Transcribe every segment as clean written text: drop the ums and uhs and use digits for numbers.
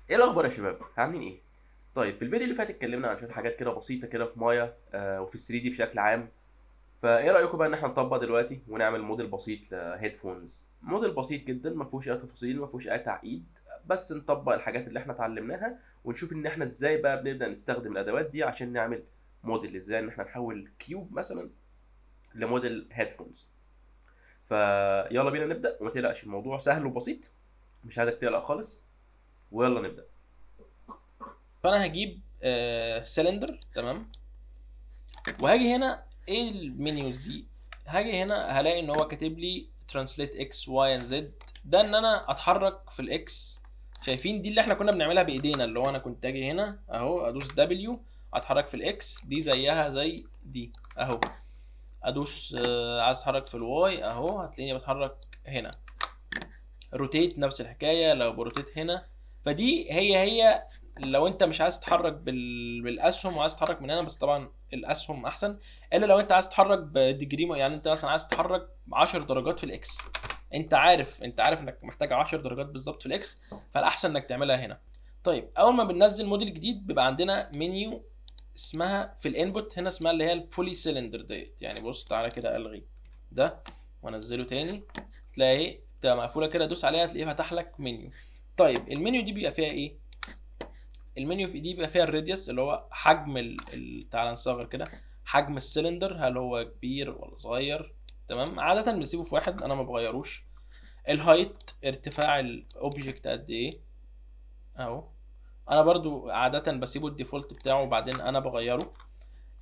ايه الاخبار يا شباب؟ عاملين ايه؟ طيب، في الفيديو اللي فات اتكلمنا عن شويه حاجات كده بسيطه كده في مايا وفي 3 دي بشكل عام. فايه رايكم بقى ان احنا نطبق دلوقتي ونعمل موديل بسيط لهيدفونز؟ موديل بسيط جدا، ما فيهوش اي تفاصيل، ما فيهوش اي تعقيد. بس نطبق الحاجات اللي احنا اتعلمناها ونشوف ان احنا ازاي بقى بنبدا نستخدم الادوات دي عشان نعمل موديل، ازاي ان احنا نحول كيوب مثلا لموديل هيدفونز. فيلا بينا نبدا، وما تقلقش الموضوع سهل وبسيط، مش عايزك تقلق خالص، ويلا نبدا. فانا هجيب سلندر. تمام. وهاجي هنا ايه المنيوز دي؟ هاجي هنا هلاقي ان هو كاتب لي ترانسليت اكس واي اند زد. ده ان انا اتحرك في الاكس. شايفين دي اللي احنا كنا بنعملها بايدينا، اللي هو انا كنت اجي هنا اهو ادوس دبليو اتحرك في الاكس، دي زيها زي دي اهو. ادوس عايز اتحرك في الواي اهو، هتلاقيني بتحرك هنا. روتيت نفس الحكايه، لو بروتيت هنا فدي هي. لو انت مش عايز تتحرك بالاسهم وعايز تتحرك من هنا، بس طبعا الاسهم احسن. الا لو انت عايز تتحرك بديجري، يعني انت مثلا عايز تتحرك 10 درجات في الاكس. انت عارف انك محتاج 10 درجات بالظبط في الاكس، فالاحسن انك تعملها هنا. طيب، اول ما بننزل موديل جديد بيبقى عندنا منيو اسمها في الانبوت هنا، اسمها اللي هي البولي سيلندر ديت. يعني بص تعالى كده الغي ده وانزله تاني، تلاقي تبقى مقفوله كده، دوس عليها تلاقيه فتح لك منيو. طيب المنيو دي بيبقى فيها ايه؟ المنيو في دي بيبقى فيها الراديوس اللي هو حجم تعالى نصغر كده. حجم السلندر هل هو كبير ولا صغير؟ تمام، عاده بنسيبه في واحد، انا ما بغيروش. الهايت ارتفاع الاوبجكت قد ايه اهو. انا برضو عاده بسيبه الديفولت بتاعه وبعدين انا بغيره.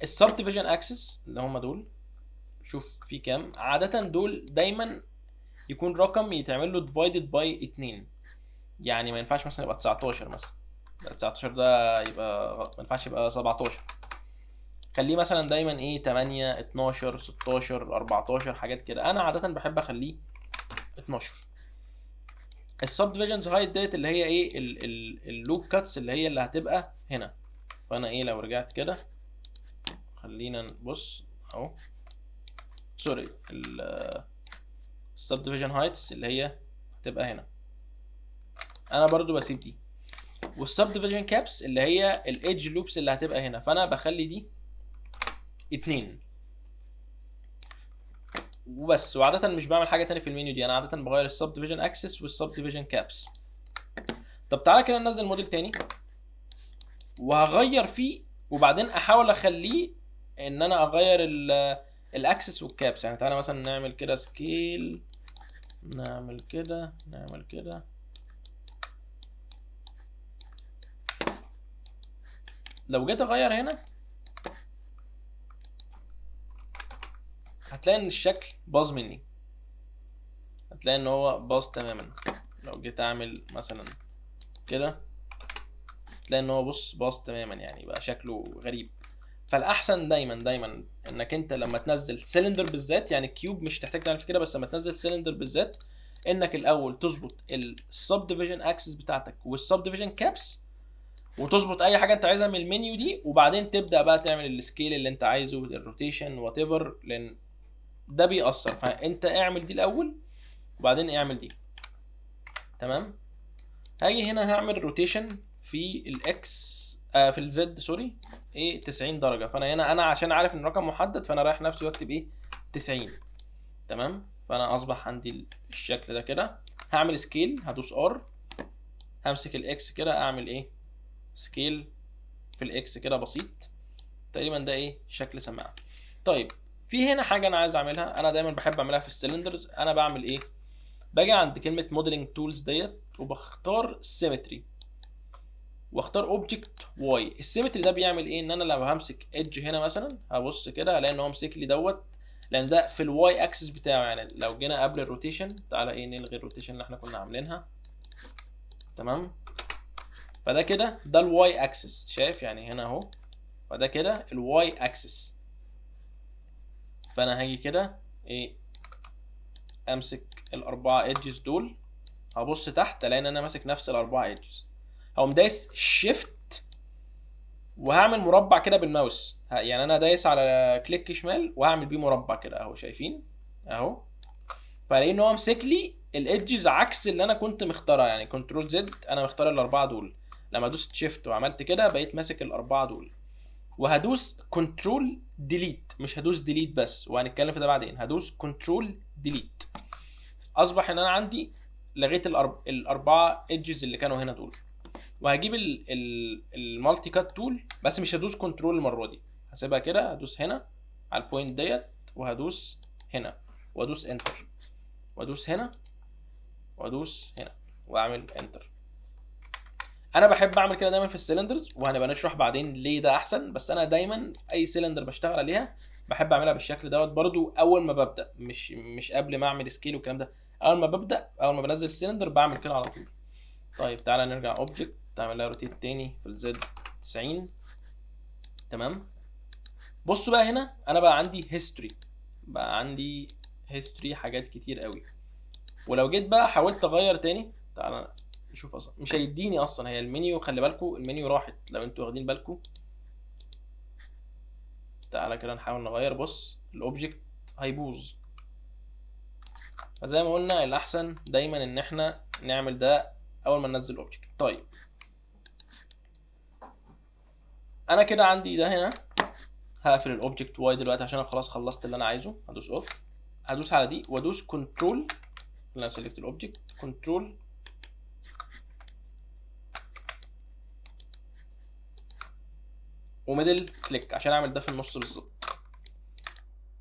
السب ديفيجن اكسس اللي هم دول، شوف في كام عاده. دول دايما يكون رقم يتعمل له ديفايدد باي 2. يعني ما ينفعش مثلا يبقى 19 مثلا. 19 ده يبقى غلط، ما ينفعش يبقى 17. خليه مثلا دايما ايه 8 12 16 14 حاجات كده. انا عاده بحب اخليه 12. السب ديفيجنز هايت ديت اللي هي ايه اللوب كاتس اللي هي اللي هتبقى هنا. فانا ايه لو رجعت كده، خلينا نبص اهو. سوري، السب ديفيجن هايتس اللي هي هتبقى هنا. انا برضو بسيب دي. والسب ديفيجن كابس اللي هي الايدج لوبس اللي هتبقى هنا، فانا بخلي دي 2 وبس. وعاده مش بعمل حاجه تاني في المنيو دي، انا عاده بغير السب ديفيجن اكسس والسب ديفيجن كابس. طب تعالى كده ننزل موديل تاني وهغير فيه، وبعدين احاول اخليه ان انا اغير الاكسس والكابس. يعني تعالى مثلا نعمل كده سكيل، نعمل كده نعمل كده. لو جيت اغير هنا هتلاقي ان الشكل باظ مني، هتلاقي ان هو باظ تماما. لو جيت اعمل مثلا كده تلاقي ان هو بص باظ تماما، يعني بقى شكله غريب. فالاحسن دايما انك انت لما تنزل سيلندر بالذات، يعني كيوب مش تحتاج تعمل كده، بس لما تنزل سيلندر بالذات انك الاول تظبط السب ديفيجن اكسس بتاعتك والسب ديفيجن كابس، وتظبط اي حاجه انت عايزها من المنيو دي، وبعدين تبدا بقى تعمل السكيل اللي انت عايزه، الروتيشن وات ايفر، لان ده بيأثر. فانت اعمل دي الاول وبعدين اعمل دي. تمام. هاجي هنا هعمل روتيشن في الاكس في الزد سوري، ايه 90 درجه. فانا هنا انا عشان عارف ان الرقم محدد فانا رايح نفسي واكتب ايه 90. تمام. فانا اصبح عندي الشكل ده كده. هعمل سكيل، هدوس ار، همسك الاكس كده اعمل ايه سكيل في الاكس كده بسيط. تقريبا ده ايه شكل سماعه. طيب، في هنا حاجه انا عايز اعملها، انا دايما بحب اعملها في السلندرز. انا بعمل ايه؟ باجي عند كلمه موديلنج تولز ديت وبختار سيمتري واختار اوبجكت واي. السيمتري ده بيعمل ايه؟ ان انا لو همسك ايدج هنا مثلا هبص كده هلاقي ان هو ماسك لي دوت، لان ده في الواي اكسس بتاعه. يعني لو جينا قبل الروتيشن، تعالى ايه نلغي الروتيشن اللي احنا كنا عاملينها. تمام. فده كده ده الواي اكسس، شايف يعني هنا اهو. فده كده الواي اكسس. فانا هاجي كده ايه امسك الاربعه ايدجز دول، هبص تحت الاقي ان انا ماسك نفس الاربعه ايدجز. هقوم دايس شيفت وهعمل مربع كده بالماوس. يعني انا دايس على كليك شمال وهعمل بيه مربع كده اهو، شايفين اهو. فلاقي ان هو مسك لي الايدجز عكس اللي انا كنت مختارها. يعني كنترول زد انا مختار الاربعه دول، لما دوست شيفت وعملت كده بقيت ماسك الاربعه دول، وهدوس كنترول ديليت، مش هدوس ديليت بس وهنتكلم في ده بعدين، هدوس كنترول ديليت، اصبح ان انا عندي لغيت الاربعه ايدجز اللي كانوا هنا دول. وهجيب المالتي كات تول، بس مش هدوس كنترول المره دي، هسيبها كده، هدوس هنا على البوينت ديت وهدوس هنا وادوس انتر، وادوس هنا وادوس هنا واعمل انتر. انا بحب اعمل كده دايما في السلندرز، وهنبقى نشرح بعدين ليه ده احسن، بس انا دايما اي سلندر بشتغل عليها بحب اعملها بالشكل دوت برضو اول ما ببدا، مش قبل ما اعمل سكيل والكلام ده، اول ما ببدا اول ما بنزل السلندر بعمل كده على طول. طيب تعالى نرجع اوبجكت، تعمل لها روتيت تاني في الزد 90. تمام. بصوا بقى هنا انا بقى عندي هيستوري، بقى عندي هيستوري حاجات كتير قوي. ولو جيت بقى حاولت اغير تاني، تعالى نشوف، اصلا مش هيديني اصلا، هي المنيو خلي بالكم المنيو راحت لو انتوا واخدين بالكم. تعالى كده نحاول نغير، بص الاوبجكت هيبوظ. فزي ما قلنا الاحسن دايما ان احنا نعمل ده اول ما ننزل الاوبجكت. طيب انا كده عندي ده هنا، هقفل الاوبجكت واي دلوقتي عشان انا خلاص خلصت اللي انا عايزه، هدوس اوف، هدوس على دي وادوس كنترول، انا سيلكت الاوبجكت، كنترول وميدل كليك عشان اعمل ده في النص بالظبط.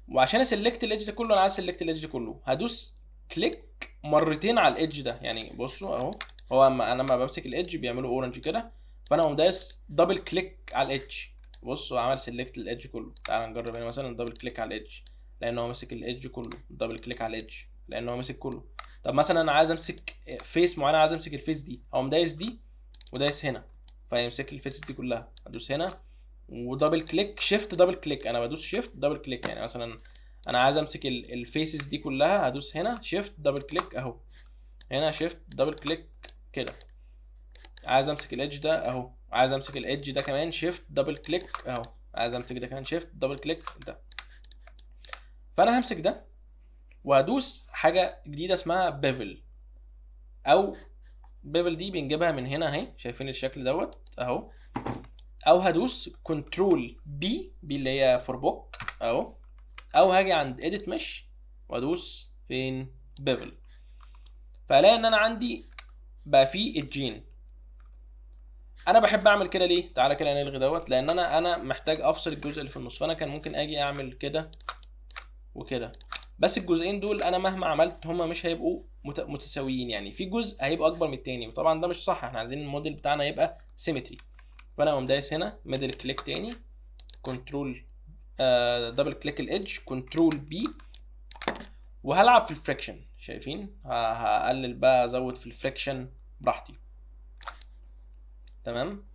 وعشان اسلكت الايدج ده كله، انا عايز اسلكت الايدج ده كله، هدوس كليك مرتين على الايدج ده، يعني بصوا اهو، هو انا لما بمسك الايدج بيعملوا اورنج كده، فانا اقوم دايس دبل كليك على الايدج، بصوا عمل سيلكت الايدج كله. تعال نجرب هنا مثلا دبل كليك على الايدج، لان هو ماسك الايدج كله، دبل كليك على الايدج لان هو ماسك كله. طب مثلا انا عايز امسك فيس معينه، عايز امسك الفيس دي، اقوم دايس دي ودايس هنا فيمسك الفيس دي كلها، ادوس هنا ودبل كليك، شيفت دبل كليك، انا بدوس شيفت دبل كليك، يعني مثلا انا عايز امسك الفيسز دي كلها، هدوس هنا شيفت دبل كليك اهو، هنا شيفت دبل كليك كده. عايز امسك الايدج ده اهو، عايز امسك الايدج ده كمان شيفت دبل كليك اهو، عايز امسك ده كمان شيفت دبل كليك ده. فانا همسك ده وهدوس حاجه جديده اسمها بيفل، او بيفل دي بنجيبها من هنا اهي، شايفين الشكل دوت اهو، او هدوس كنترول بي اللي هي فور بوك اهو، او هاجي عند اديت مش وادوس فين بيفل، فالاقي ان انا عندي بقى فيه الجين. انا بحب اعمل كده ليه؟ تعالى كده نلغي دوت، لان انا محتاج افصل الجزء اللي في النص، فانا كان ممكن اجي اعمل كده وكده، بس الجزئين دول انا مهما عملت هما مش هيبقوا متساويين، يعني في جزء هيبقى اكبر من التاني، وطبعا ده مش صح، احنا عايزين الموديل بتاعنا يبقى سيمتري. فانا اقوم دايس هنا ميدل كليك تاني، كنترول دبل كليك الايدج، كنترول بي، وهلعب في الفريكشن، شايفين هقلل بقى ازود في الفريكشن براحتي. تمام،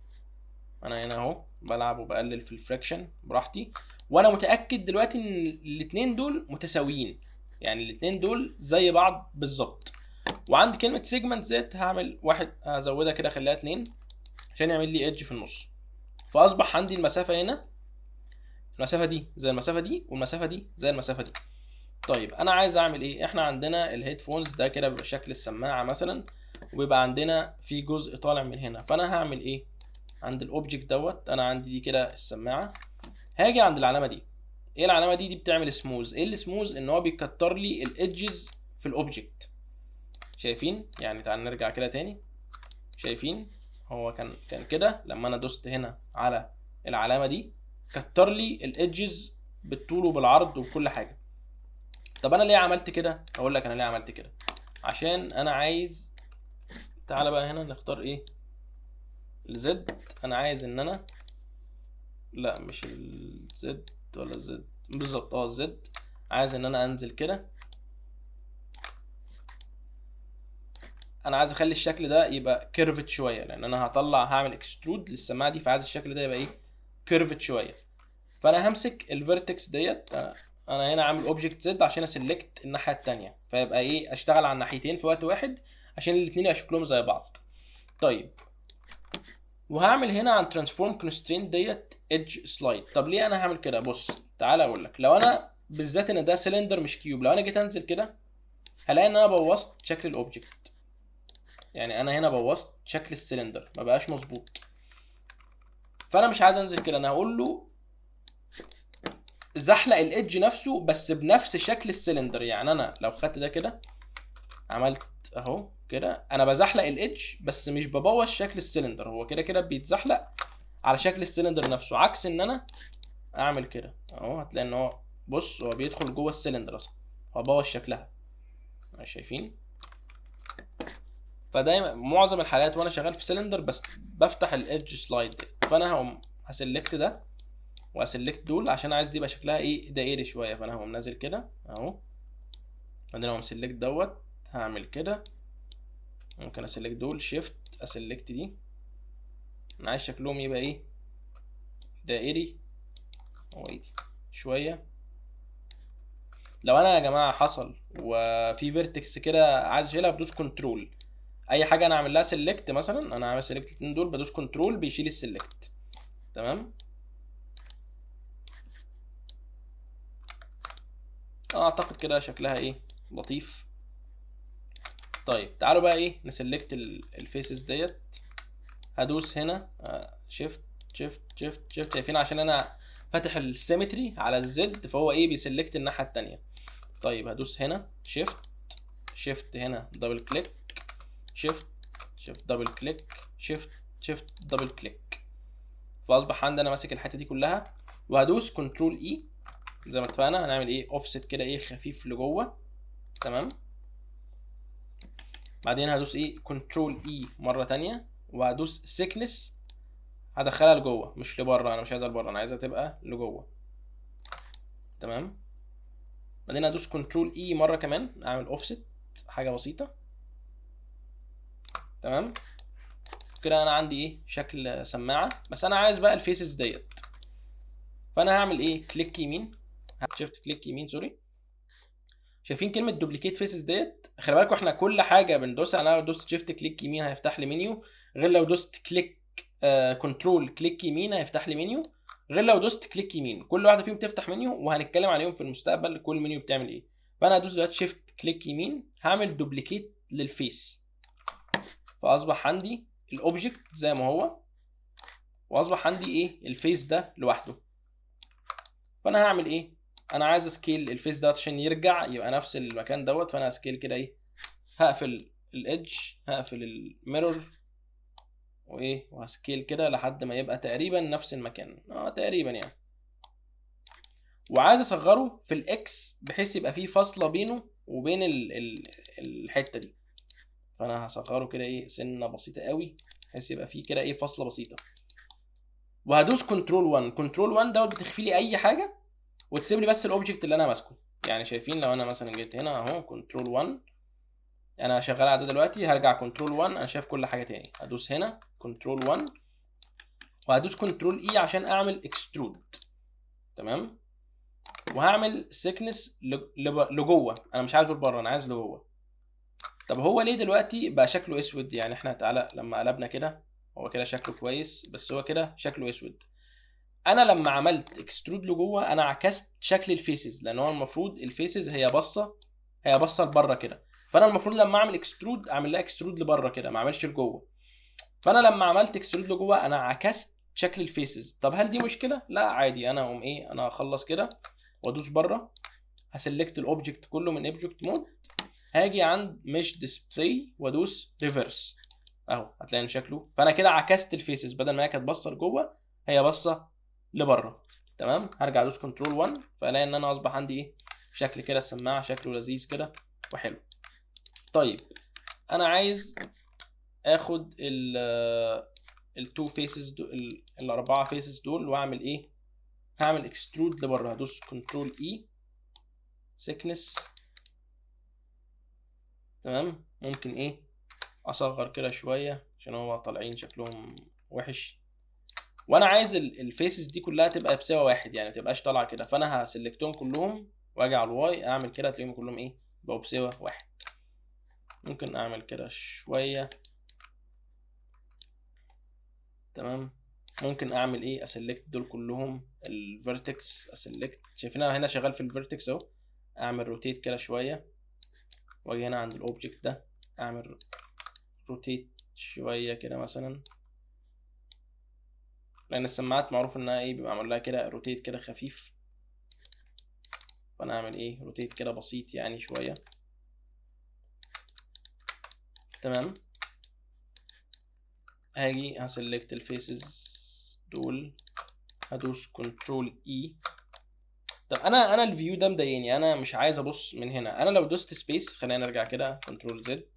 انا هنا اهو بلعب وبقلل في الفريكشن براحتي، وانا متاكد دلوقتي ان الاثنين دول متساويين، يعني الاثنين دول زي بعض بالظبط. وعند كلمه سيجمنت زيت هعمل واحد، هزودها كده اخليها 2 عشان يعمل لي ايدج في النص، فاصبح عندي المسافه هنا، المسافه دي زي المسافه دي، والمسافه دي زي المسافه دي. طيب انا عايز اعمل ايه؟ احنا عندنا الهيدفونز ده كده بيبقى شكل السماعه مثلا، ويبقى عندنا في جزء طالع من هنا، فانا هعمل ايه؟ عند الاوبجكت دوت، انا عندي دي كده السماعه، هاجي عند العلامه دي. ايه العلامه دي؟ دي بتعمل سموز. ايه السموز؟ ان هو بيكتر لي الايدجز في الاوبجكت، شايفين؟ يعني تعال نرجع كده تاني، شايفين هو كان كده، لما انا دوست هنا على العلامه دي كتر لي الايدجز بالطول وبالعرض وبكل حاجه. طب انا ليه عملت كده؟ اقول لك انا ليه عملت كده، عشان انا عايز، تعالى بقى هنا نختار ايه، الزد، انا عايز ان انا، لا مش الزد ولا الزد بالظبط، الزد، عايز ان انا انزل كده، انا عايز اخلي الشكل ده يبقى كيرفت شويه، لان انا هعمل اكسترود للسماعه دي، فعايز الشكل ده يبقى ايه، كيرفت شويه. فانا همسك الفيرتكس ديت، انا هنا عامل اوبجكت زد عشان اسلكت الناحيه الثانيه، فيبقى ايه، اشتغل على الناحيتين في وقت واحد عشان الاثنين يبقى شكلهم زي بعض. طيب وهعمل هنا عن ترانسفورم كونسترين ديت ايدج سلايد. طب ليه انا هعمل كده؟ بص تعالى اقول لك، لو انا بالذات ان ده سلندر مش كيوب، لو انا جيت انزل كده هلاقي ان انا بوظت شكل الاوبجكت، يعني انا هنا بوظت شكل السلندر، ما بقاش مظبوط. فانا مش عايز انزل كده، انا هقول له زحلق الايدج نفسه بس بنفس شكل السلندر. يعني انا لو خدت ده كده عملت اهو كده، انا بزحلق الايدج بس مش ببوظ شكل السلندر، هو كده كده بيتزحلق على شكل السلندر نفسه، عكس ان انا اعمل كده اهو. هتلاقي ان هو بص هو بيدخل جوه السلندر اصلا، هو بوظ شكلها، شايفين؟ فدايما معظم الحالات وانا شغال في سلندر بس بفتح الايدج سلايد دي، فانا هقوم هسلكت ده واسلكت دول عشان عايز دي يبقى شكلها ايه دائري شويه، فانا هقوم نازل كده اهو، بعدين هقوم سلكت دوت، هعمل كده، ممكن اسلكت دول شيفت اسلكت دي، انا عايز شكلهم يبقى ايه دائري ويدي شويه. لو انا يا جماعه حصل وفي فيرتكس كده عايز اشيلها بدوس كنترول، اي حاجه انا اعمل لها سيلكت، مثلا انا عامل سيلكت الاثنين دول بدوس كنترول بيشيل السيلكت. تمام، اعتقد كده شكلها ايه لطيف. طيب تعالوا بقى ايه نسلكت الفيسز ديت، هدوس هنا شيفت شيفت شيفت شيفت، شايفين عشان انا فاتح السيمتري على الزد فهو ايه بيسلكت الناحيه الثانيه. طيب هدوس هنا شيفت شيفت، هنا دبل كليك، شيفت شيفت دبل كليك، شيفت شيفت دبل كليك، فاصبح عندي انا ماسك الحته دي كلها. وهدوس كنترول اي زي ما اتفقنا، هنعمل ايه اوفست كده ايه خفيف لجوه. تمام، بعدين هدوس ايه كنترول اي مره تانية وهدوس سيكنس، هدخلها لجوه مش لبره، انا مش عايزها لبره انا عايزها تبقى لجوه. تمام، بعدين هدوس كنترول اي مره كمان اعمل اوفست حاجه بسيطه. تمام كده انا عندي ايه شكل سماعه، بس انا عايز بقى الفيسز ديت، فانا هعمل ايه كليك يمين، شيفت كليك يمين سوري. شايفين كلمه دوبليكيت فيسز ديت؟ خلي بالكم احنا كل حاجه بندوسها، انا لو دوست شيفت كليك يمين هيفتح لي منيو، غير لو دوست كليك كنترول كليك يمين هيفتح لي منيو، غير لو دوست كليك يمين. كل واحده فيهم تفتح منيو وهنتكلم عليهم في المستقبل كل منيو بتعمل ايه. فانا هدوس دلوقتي شيفت كليك يمين هعمل دوبليكيت للفيس، فاصبح عندي الاوبجكت زي ما هو، واصبح عندي ايه الفيس ده لوحده. فانا هعمل ايه، انا عايز اسكيل الفيس ده عشان يرجع يبقى نفس المكان دوت، فانا هسكيل كده ايه، هقفل الايدج هقفل الميرور وايه وهسكيل كده لحد ما يبقى تقريبا نفس المكان تقريبا يعني، وعايز اصغره في الاكس بحيث يبقى فيه فاصله بينه وبين الحته دي، فانا هصغره كده ايه سنه بسيطه قوي بحيث يبقى فيه كده ايه فاصله بسيطه، وهدوس كنترول 1. كنترول 1 دوت بتخفي لي اي حاجه وتسيب لي بس الاوبجكت اللي انا ماسكه. يعني شايفين لو انا مثلا جيت هنا اهو كنترول 1، انا شغال على ده دلوقتي، هرجع كنترول 1 انا شايف كل حاجه تاني، هدوس هنا كنترول 1 وهدوس كنترول اي عشان اعمل اكسترود. تمام، وهعمل سيكنس لجوه، انا مش عايزه لبره انا عايز لجوه. طب هو ليه دلوقتي بقى شكله اسود؟ يعني احنا تعالى لما قلبنا كده هو كده شكله كويس بس هو كده شكله اسود. انا لما عملت اكسترود لجوه انا عكست شكل الفيسز، لان هو المفروض الفيسز هي باصه لبره كده، فانا المفروض لما اعمل اكسترود اعمل لها اكسترود لبره كده ما اعملش لجوه. فانا لما عملت اكسترود لجوه انا عكست شكل الفيسز. طب هل دي مشكله؟ لا عادي، انا اقوم ايه انا هخلص كده وادوس بره، هسلكت الاوبجكت كله من اوبجكت مود، هاجي عند مش ديسبلاي وادوس ريفرس اهو، هتلاقي ان شكله، فانا كده عكست الفيسز، بدل ما هي كانت باصه لجوه هي باصه لبره. تمام، هرجع ادوس كنترول 1 فالاقي ان انا اصبح عندي ايه شكل كده السماعه شكله لذيذ كده وحلو. طيب انا عايز اخد التو فيسز الاربعه فيسز دول واعمل ايه، هعمل اكسترود لبره، هدوس كنترول اي سيكنس. تمام، ممكن ايه اصغر كده شويه عشان هو طالعين شكلهم وحش، وانا عايز الفيسز دي كلها تبقى بسوا واحد يعني ما تبقاش طالعه كده، فانا هسلكتهم كلهم واجي على الواي اعمل كده تلاقيهم كلهم ايه بقوا بسوا واحد. ممكن اعمل كده شويه. تمام، ممكن اعمل ايه اسلكت دول كلهم الفيرتكس اسلكت، شايفين انا هنا شغال في الفيرتكس اهو، اعمل روتيت كده شويه واجي هنا عند الاوبجكت ده اعمل روتيت شويه كده مثلا، لان السماعات معروف انها ايه بيبقى معمول لها كده روتيت كده خفيف. فانا اعمل ايه روتيت كده بسيط يعني شويه. تمام. هاجي هسلكت الفيسز دول، هدوس كنترول اي. طب انا الفيو ده مضايقني، انا مش عايز ابص من هنا. انا لو دوست سبيس، خلينا نرجع كده كنترول زد،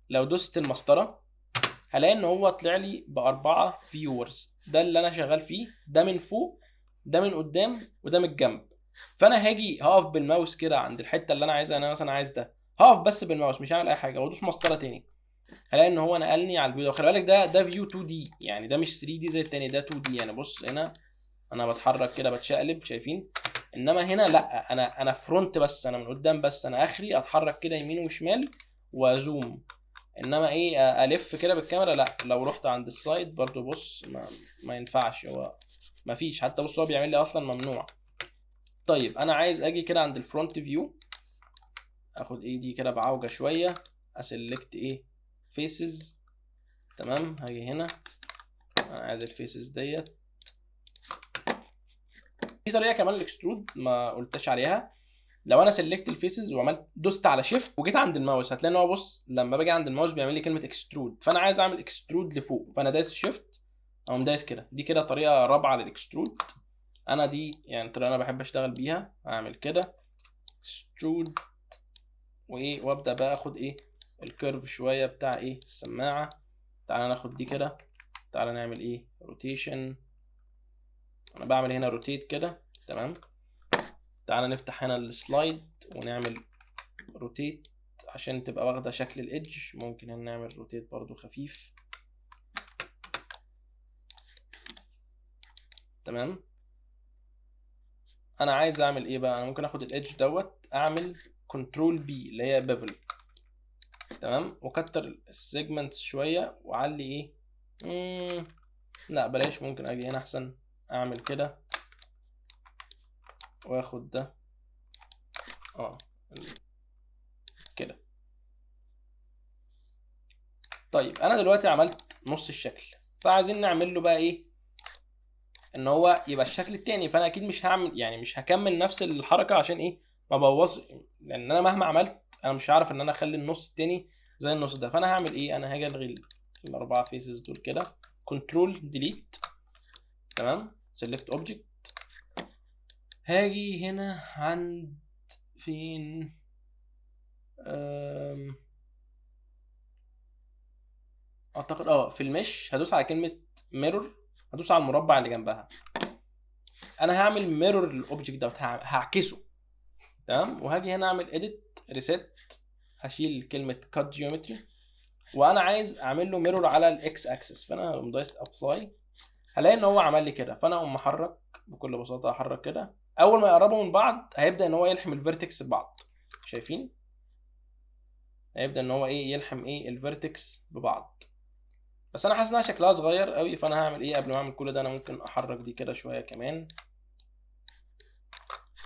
لو دوست المسطره هلاقي ان هو طلع لي ب4 فيورز. ده اللي انا شغال فيه، ده من فوق، ده من قدام، وده من الجنب. فانا هاجي هقف بالماوس كده عند الحته اللي انا عايزها. انا مثلا عايز ده، هقف بس بالماوس مش هعمل اي حاجه، وادوس مسطره تاني هلاقي ان هو نقلني على الفيو ده. وخلي بالك ده فيو 2 دي، يعني ده مش 3 دي زي التاني، ده 2 دي. يعني بص هنا انا بتحرك كده بتشقلب، شايفين؟ انما هنا لا، انا فرونت بس، انا من قدام بس، انا اخري اتحرك كده يمين وشمال وازوم. انما ايه الف كده بالكاميرا لا. لو رحت عند السايد برضو بص ما ينفعش، هو ما فيش حتى. بص هو بيعمل لي اصلا ممنوع. طيب انا عايز اجي كده عند الفرونت فيو، اخد ايدي كده بعوجه شويه، اسلكت ايه فيسز. تمام. هاجي هنا انا عايز الفيسز ديت. في طريقه كمان الاكسترود ما قلتش عليها. لو انا سلكت الفيسز وعملت دوست على شيفت وجيت عند الماوس، هتلاقي ان هو بص لما باجي عند الماوس بيعمل لي كلمه اكسترود. فانا عايز اعمل اكسترود لفوق، فانا دايس شيفت او دايس كده. دي كده طريقه رابعه للاكسترود. انا دي يعني الطريقه انا بحب اشتغل بيها. اعمل كده اكسترود وايه، وابدا بقى اخد ايه الكيرف شويه بتاع ايه السماعه. تعالى ناخد دي كده، تعالى نعمل ايه روتيشن. انا بعمل هنا روتيت كده. تمام. تعالى نفتح هنا السلايد ونعمل روتيت عشان تبقى واخده شكل الايدج. ممكن هنا نعمل روتيت برضو خفيف. تمام. انا عايز اعمل ايه بقى؟ انا ممكن اخد الايدج دوت اعمل كنترول بي اللي هي بيفل. تمام. وكتر السيجمنتس شويه وعلي ايه لا بلاش، ممكن اجي هنا احسن اعمل كده واخد ده كده. طيب انا دلوقتي عملت نص الشكل، فعايزين نعمل له بقى ايه ان هو يبقى الشكل التاني. فانا اكيد مش هعمل يعني مش هكمل نفس الحركه عشان ايه ما بوظ، لان انا مهما عملت انا مش هعرف ان انا اخلي النص التاني زي النص ده. فانا هعمل ايه؟ انا هاجي الغي الاربعه فيسز دول كده، كنترول ديليت. تمام. سيلكت اوبجكت. هاجي هنا عند فين اعتقد في المش، هدوس على كلمه ميرور، هدوس على المربع اللي جنبها. انا هعمل ميرور للاوبجكت دوت، هعكسه. تمام. وهاجي هنا اعمل اديت ريسيت، هشيل كلمه كات جيومتري، وانا عايز اعمل له ميرور على الاكس اكسس. فانا اقوم دايس ابلاي، هلاقي ان هو عمل لي كده. فانا اقوم محرك بكل بساطه، احرك كده. اول ما يقربوا من بعض هيبدا ان هو يلحم الفيرتكس ببعض. شايفين؟ هيبدا ان هو ايه يلحم ايه الفيرتكس ببعض. بس انا حاسس انها شكلها صغير قوي. فانا هعمل ايه قبل ما اعمل كل ده؟ انا ممكن احرك دي كده شويه كمان،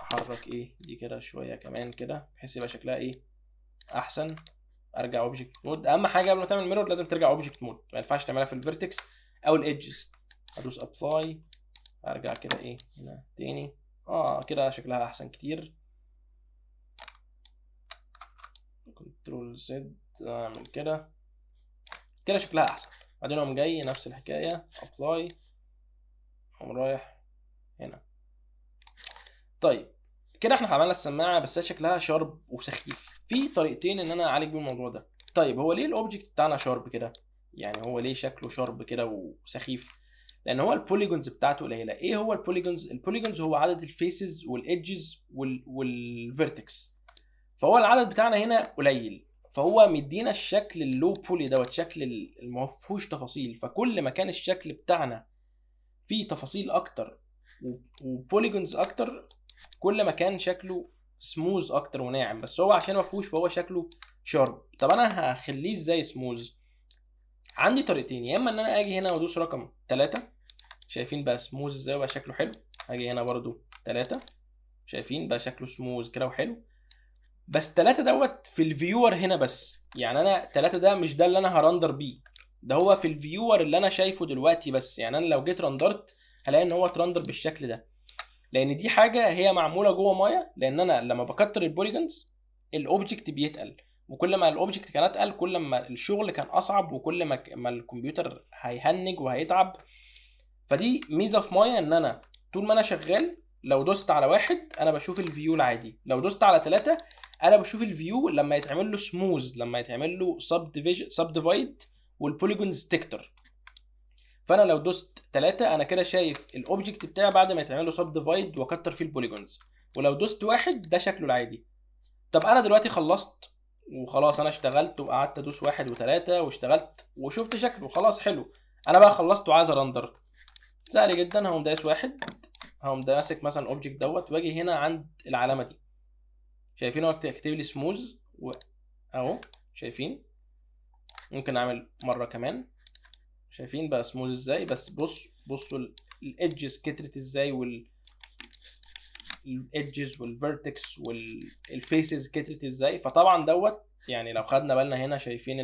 احرك ايه دي كده شويه كمان كده، بحيث يبقى شكلها ايه احسن. ارجع اوبجكت مود. اهم حاجه قبل ما تعمل ميرور لازم ترجع اوبجكت مود، ما ينفعش تعملها في الفيرتكس او الايدجز. ادوس ابلاي، ارجع كده ايه هنا تاني. كده شكلها احسن كتير. كنترول زد، اعمل كده كده شكلها احسن. بعدين اقوم جاي نفس الحكايه ابلاي، اقوم رايح هنا. طيب كده احنا عملنا السماعه، بس هي شكلها شارب وسخيف. في طريقتين ان انا اعالج بيهم الموضوع ده. طيب هو ليه الاوبجكت بتاعنا شارب كده؟ يعني هو ليه شكله شارب كده وسخيف؟ لان هو البوليجونز بتاعته قليله. ايه هو البوليجونز؟ البوليجونز هو عدد الفيسز والايدجز والفيرتكس. فهو العدد بتاعنا هنا قليل، فهو مدينا الشكل اللو بولي دوت، شكل اللي ما فيهوش تفاصيل. فكل ما كان الشكل بتاعنا فيه تفاصيل اكتر وبوليجونز اكتر، كل ما كان شكله سموز اكتر وناعم. بس هو عشان ما فيهوش فهو شكله شارب. طب انا هخليه ازاي سموز؟ عندي طريقتين. يا اما ان انا اجي هنا وادوس رقم 3، شايفين بقى سموز ازاي وبقى شكله حلو. هاجي هنا برضو 3، شايفين بقى شكله سموز كده وحلو. بس 3 دوت في الفيور هنا بس، يعني انا 3 ده مش ده اللي انا هرندر بيه. ده هو في الفيور اللي انا شايفه دلوقتي بس. يعني انا لو جيت رندرت هلاقي ان هو اترندر بالشكل ده، لان دي حاجه هي معموله جوه مايا. لان انا لما بكتر البوليجونز الاوبجكت بيتقل، وكل ما الاوبجكت كان اتقل كل ما الشغل كان اصعب، وكل ما الكمبيوتر هيهنج وهيتعب. فدي ميزه في مايا، ان انا طول ما انا شغال لو دوست على 1 انا بشوف الفيو العادي، لو دوست على 3 انا بشوف الفيو لما يتعمل له سموز، لما يتعمل له سب ديفايد والبوليجونز تكتر. فانا لو دوست 3 انا كده شايف الاوبجكت بتاعي بعد ما يتعمل له سب ديفايد واكتر فيه البوليجونز. ولو دوست 1 ده شكله العادي. طب انا دلوقتي خلصت وخلاص، انا اشتغلت وقعدت ادوس 1 و3 واشتغلت وشفت شكله خلاص حلو. انا بقى خلصت وعايز ارندر. سهل جدا، هقوم دايس 1، هقوم ده ماسك مثلا الاوبجكت دوت، واجي هنا عند العلامه دي، شايفين هو كاتب لي سموز اهو، شايفين؟ ممكن اعمل مره كمان، شايفين بقى سموز ازاي؟ بس بصوا الايدجز كترت ازاي، والايدجز والفيرتكس والفيسز كترت ازاي. فطبعا دوت يعني لو خدنا بالنا هنا شايفين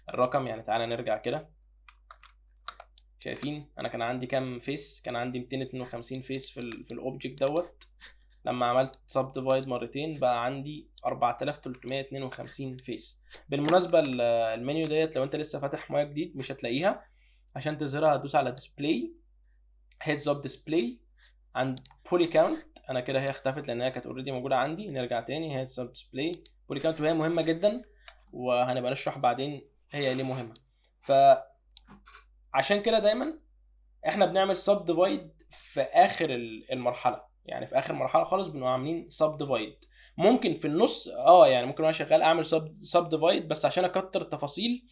الرقم. يعني تعالى نرجع كده، شايفين انا كان عندي كام فيس؟ كان عندي 252 فيس في الاوبجكت دوت. لما عملت سب ديفايد مرتين بقى عندي 4352 فيس. بالمناسبه المنيو ديت لو انت لسه فاتح مايا جديد مش هتلاقيها، عشان تظهرها هتدوس على ديسبلاي، هيدز اب ديسبلاي، عند بولي كاونت. انا كده هي اختفت لان هي كانت اوريدي موجوده عندي. نرجع تاني هيدز اب ديسبلاي بولي كاونت، وهي مهمه جدا وهنبقى نشرح بعدين هي ليه مهمه. فعشان كده دايما احنا بنعمل سب ديفايد في اخر المرحله. يعني في اخر مرحله خالص بنبقى عاملين سب ديفايد. ممكن في النص يعني ممكن وانا شغال اعمل سب ديفايد بس عشان اكتر التفاصيل.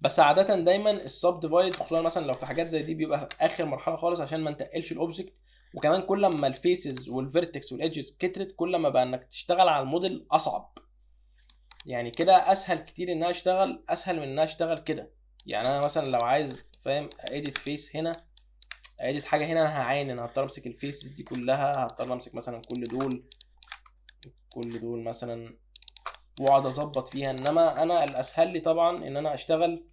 بس عاده دايما السب ديفايد خصوصا مثلا لو في حاجات زي دي بيبقى في اخر مرحله خالص عشان ما نتقلش الاوبجكت. وكمان كل ما الفيسز والفيرتكس والايدجز كترت كل ما بقى انك تشتغل على الموديل اصعب. يعني كده اسهل كتير انها اشتغل، اسهل من انها اشتغل كده. يعني انا مثلا لو عايز فاهم اديت فيس هنا، اديت حاجه هنا، انا هعاني، انا هضطر امسك الفيسز دي كلها، هضطر امسك مثلا كل دول مثلا واقعد اظبط فيها. انما انا الاسهل لي طبعا ان انا اشتغل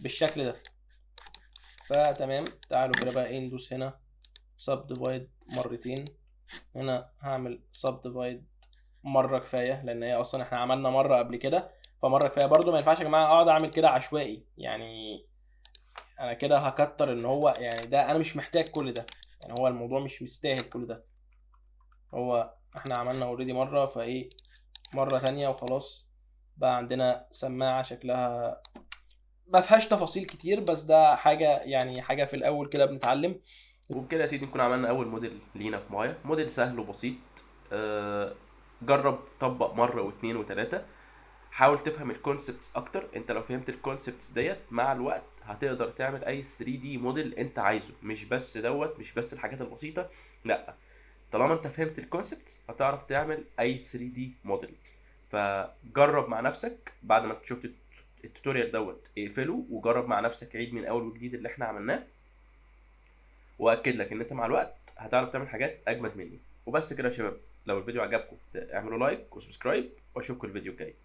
بالشكل ده. فتمام، تعالوا كده بقى ندوس هنا سب ديفايد مرتين. هنا هعمل سب ديفايد مره كفايه، لان هي اصلا احنا عملنا مره قبل كده، فمره كفايه. برضو ما ينفعش يا جماعه اقعد اعمل كده عشوائي، يعني انا كده هكتر ان هو يعني ده انا مش محتاج كل ده. يعني هو الموضوع مش مستاهل كل ده. هو احنا عملنا اوريدي مره، فايه مره ثانيه وخلاص بقى عندنا سماعه شكلها ما فيهاش تفاصيل كتير، بس ده حاجه يعني حاجه في الاول كده بنتعلم. وبكده يا سيدي نكون عملنا اول موديل لينا في مايا، موديل سهل وبسيط. جرب طبق مره واثنين وثلاثه، حاول تفهم الكونسبتس اكتر. انت لو فهمت الكونسبتس ديت مع الوقت هتقدر تعمل اي 3 دي موديل انت عايزه، مش بس الحاجات البسيطه، لا، طالما انت فهمت الكونسبتس هتعرف تعمل اي 3 دي موديل. فجرب مع نفسك بعد ما شفت التوتوريال دوت، اقفله وجرب مع نفسك، عيد من اول وجديد اللي احنا عملناه، واكد لك ان انت مع الوقت هتعرف تعمل حاجات اجمد مني. وبس كده يا شباب، لو الفيديو عجبكم اعملوا لايك وسبسكرايب، واشوفكم الفيديو الجاي.